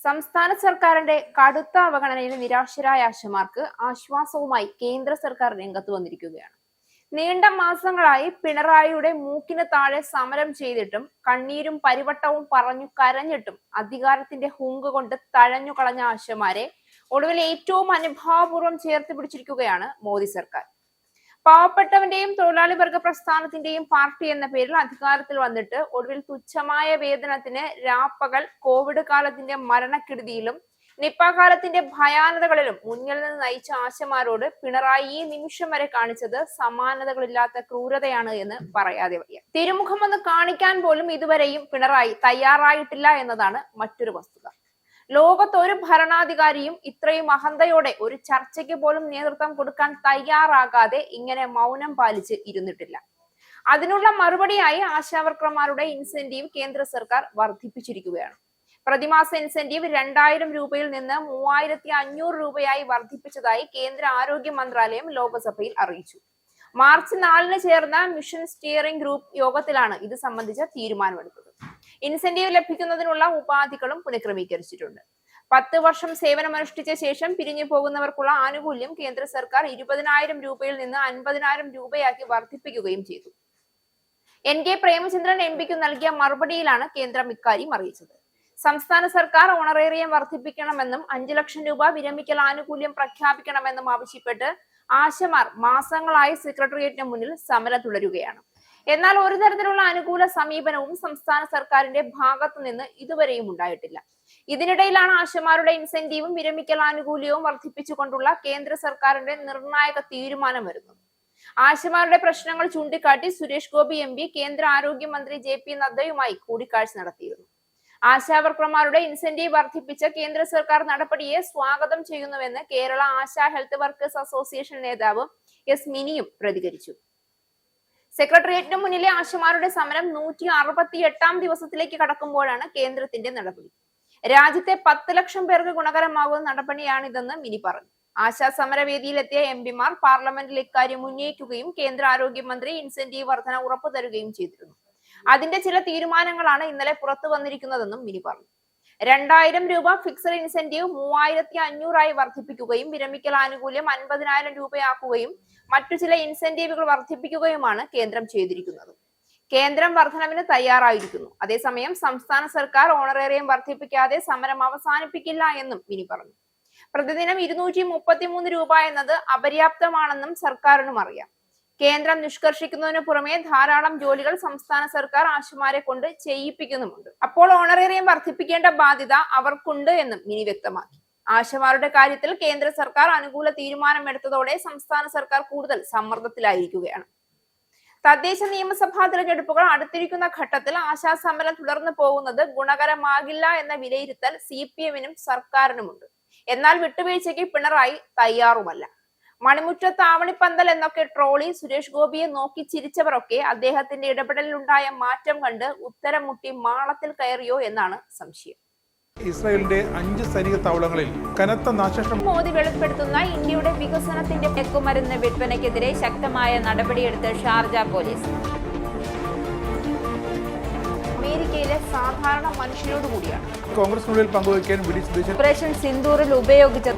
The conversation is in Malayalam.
സംസ്ഥാന സർക്കാരിന്റെ കടുത്ത അവഗണനയിൽ നിരാശരായ ആശമാർക്ക് ആശ്വാസവുമായി കേന്ദ്ര സർക്കാർ രംഗത്ത് വന്നിരിക്കുകയാണ്. നീണ്ട മാസങ്ങളായി പിണറായിയുടെ മൂക്കിന് താഴെ സമരം ചെയ്തിട്ടും കണ്ണീരും പരിവട്ടവും പറഞ്ഞു കരഞ്ഞിട്ടും അധികാരത്തിന്റെ ഹുങ്ക് കൊണ്ട് തഴഞ്ഞു കളഞ്ഞ ആശമാരെ ഒടുവിൽ ഏറ്റവും അനുഭാവപൂർവ്വം ചേർത്ത് പിടിച്ചിരിക്കുകയാണ് മോദി സർക്കാർ. പാവപ്പെട്ടവന്റെയും തൊഴിലാളി വർഗ പ്രസ്ഥാനത്തിന്റെയും പാർട്ടി എന്ന പേരിൽ അധികാരത്തിൽ വന്നിട്ട് ഒടുവിൽ തുച്ഛമായ വേതനത്തിന് രാപ്പകൽ കോവിഡ് കാലത്തിന്റെ മരണക്കെടുതിയിലും നിപ്പ കാലത്തിന്റെ ഭയാനതകളിലും മുന്നിൽ നിന്ന് നയിച്ച ആശമാരോട് പിണറായി ഈ നിമിഷം വരെ കാണിച്ചത് സമാനതകളില്ലാത്ത ക്രൂരതയാണ് എന്ന് പറയാതെ വയ്യ. തിരുമുഖമൊന്ന് കാണിക്കാൻ പോലും ഇതുവരെയും പിണറായി തയ്യാറായിട്ടില്ല എന്നതാണ് മറ്റൊരു വസ്തുത. ലോകത്ത് ഒരു ഭരണാധികാരിയും ഇത്രയും അഹന്തയോടെ ഒരു ചർച്ചയ്ക്ക് പോലും നേതൃത്വം കൊടുക്കാൻ തയ്യാറാകാതെ ഇങ്ങനെ മൗനം പാലിച്ച് ഇരുന്നിട്ടില്ല. അതിനുള്ള മറുപടിയായി ആശാവർക്കർമാരുടെ ഇൻസെന്റീവ് കേന്ദ്ര സർക്കാർ വർദ്ധിപ്പിച്ചിരിക്കുകയാണ്. പ്രതിമാസ ഇൻസെന്റീവ് 2000 രൂപയിൽ നിന്ന് 3500 രൂപയായി വർദ്ധിപ്പിച്ചതായി കേന്ദ്ര ആരോഗ്യ മന്ത്രാലയം ലോക്സഭയിൽ അറിയിച്ചു. മാർച്ച് 4-ന് ചേർന്ന മിഷൻ സ്റ്റിയറിംഗ് ഗ്രൂപ്പ് യോഗത്തിലാണ് ഇത് സംബന്ധിച്ച തീരുമാനമെടുത്തത്. ഇൻസെന്റീവ് ലഭിക്കുന്നതിനുള്ള ഉപാധികളും പുനഃക്രമീകരിച്ചിട്ടുണ്ട്. 10 വർഷം സേവനമനുഷ്ഠിച്ച ശേഷം പിരിഞ്ഞു പോകുന്നവർക്കുള്ള ആനുകൂല്യം കേന്ദ്ര സർക്കാർ 20,000 രൂപയിൽ നിന്ന് 50,000 രൂപയാക്കി വർദ്ധിപ്പിക്കുകയും ചെയ്തു. NK പ്രേമചന്ദ്രൻ MP നൽകിയ മറുപടിയിലാണ് കേന്ദ്രം ഇക്കാര്യം അറിയിച്ചത്. സംസ്ഥാന സർക്കാർ ഓണറേറിയം വർദ്ധിപ്പിക്കണമെന്നും 5 ലക്ഷം രൂപ വിരമിക്കൽ ആനുകൂല്യം പ്രഖ്യാപിക്കണമെന്നും ആവശ്യപ്പെട്ട് ആശമാർ മാസങ്ങളായി സെക്രട്ടേറിയറ്റിന് മുന്നിൽ സമരം തുടരുകയാണ്. എന്നാൽ ഒരു തരത്തിലുള്ള അനുകൂല സമീപനവും സംസ്ഥാന സർക്കാരിന്റെ ഭാഗത്തു നിന്ന് ഇതുവരെയും ഉണ്ടായിട്ടില്ല. ഇതിനിടയിലാണ് ആശമാരുടെ ഇൻസെന്റീവും വിരമിക്കൽ ആനുകൂല്യവും വർദ്ധിപ്പിച്ചുകൊണ്ടുള്ള കേന്ദ്ര സർക്കാരിന്റെ നിർണായക തീരുമാനം വരുന്നത്. ആശമാരുടെ പ്രശ്നങ്ങൾ ചൂണ്ടിക്കാട്ടി സുരേഷ് ഗോപി MP കേന്ദ്ര ആരോഗ്യമന്ത്രി JP നദ്ദയുമായി കൂടിക്കാഴ്ച നടത്തിയിരുന്നു. ആശാവർക്കർമാരുടെ ഇൻസെന്റീവ് വർദ്ധിപ്പിച്ച കേന്ദ്ര സർക്കാർ നടപടിയെ സ്വാഗതം ചെയ്യുന്നുവെന്ന് Kerala ASHA health workers association നേതാവ് S മിനിയും പ്രതികരിച്ചു. സെക്രട്ടേറിയറ്റിന് മുന്നിലെ ആശമാരുടെ സമരം 168-ാം ദിവസത്തിലേക്ക് കടക്കുമ്പോഴാണ് കേന്ദ്രത്തിന്റെ നടപടി. രാജ്യത്തെ 10 ലക്ഷം പേർക്ക് ഗുണകരമാകുന്ന നടപടിയാണിതെന്ന് മിനി പറഞ്ഞു. ആശാ സമരവേദിയിലെത്തിയ MPമാർ പാർലമെന്റിൽ ഇക്കാര്യം ഉന്നയിക്കുകയും കേന്ദ്ര ആരോഗ്യമന്ത്രി ഇൻസെന്റീവ് വർധന ഉറപ്പു തരുകയും ചെയ്തിരുന്നു. അതിന്റെ ചില തീരുമാനങ്ങളാണ് ഇന്നലെ പുറത്തു വന്നിരിക്കുന്നതെന്നും മിനി പറഞ്ഞു. 2000 രൂപ ഫിക്സഡ് ഇൻസെന്റീവ് 3500 വർദ്ധിപ്പിക്കുകയും വിരമിക്കൽ ആനുകൂല്യം 50,000 രൂപയാക്കുകയും മറ്റു ചില ഇൻസെന്റീവുകൾ വർദ്ധിപ്പിക്കുകയുമാണ് കേന്ദ്രം ചെയ്തിരിക്കുന്നത്. കേന്ദ്രം വർധനവിന് തയ്യാറായിരിക്കുന്നു. അതേസമയം സംസ്ഥാന സർക്കാർ ഓണറേറിയം വർദ്ധിപ്പിക്കാതെ സമരം അവസാനിപ്പിക്കില്ല എന്നും മിനി പറഞ്ഞു. പ്രതിദിനം 233 രൂപ എന്നത് അപര്യാപ്തമാണെന്നും സർക്കാരിനും അറിയാം. കേന്ദ്രം നിഷ്കർഷിക്കുന്നതിന് പുറമെ ധാരാളം ജോലികൾ സംസ്ഥാന സർക്കാർ ആശമാരെ കൊണ്ട് ചെയ്യിപ്പിക്കുന്നുമുണ്ട്. അപ്പോൾ ഓണറേറിയം വർദ്ധിപ്പിക്കേണ്ട ബാധ്യത അവർക്കുണ്ട് എന്നും മിനി വ്യക്തമാക്കി. ആശമാരുടെ കാര്യത്തിൽ കേന്ദ്ര സർക്കാർ അനുകൂല തീരുമാനമെടുത്തതോടെ സംസ്ഥാന സർക്കാർ കൂടുതൽ സമ്മർദ്ദത്തിലായിരിക്കുകയാണ്. തദ്ദേശ നിയമസഭാ തിരഞ്ഞെടുപ്പുകൾ അടുത്തിരിക്കുന്ന ഘട്ടത്തിൽ ആശാ സമരം തുടർന്നു പോകുന്നത് ഗുണകരമാകില്ല എന്ന വിലയിരുത്തൽ CPM-നും സർക്കാരിനുമുണ്ട്. എന്നാൽ വിട്ടുവീഴ്ചയ്ക്ക് പിണറായി തയ്യാറുമല്ല. മണിമുറ്റത്ത് ആവണിപ്പന്തൽ എന്നൊക്കെ ട്രോളി സുരേഷ് ഗോപിയെ നോക്കി ചിരിച്ചവരൊക്കെ അദ്ദേഹത്തിന്റെ ഇടപെടലിലുണ്ടായ മാറ്റം കണ്ട് ഉത്തരം മുട്ടി മാളത്തിൽ കയറിയോ എന്നാണ് സംശയം. ഇസ്രായേലിന്റെ 5 സൈനിക താവളങ്ങളിൽ കനത്ത നാശനഷ്ടം. മോദി വെളിപ്പെടുത്തുന്ന ഇന്ത്യയുടെ വികസനത്തിന്റെ മയക്കുമരുന്ന് വിൽപ്പനയ്ക്കെതിരെ ശക്തമായ നടപടിയെടുത്ത് ഷാർജ പോലീസ്. അമേരിക്കയിലെ സാധാരണ മനുഷ്യരോട് കൂടിയാണ് കോൺഗ്രസിനുള്ളിൽ പങ്കുവയ്ക്കാൻ ഓപ്പറേഷൻ സിന്ദൂറിൽ ഉപയോഗിച്ച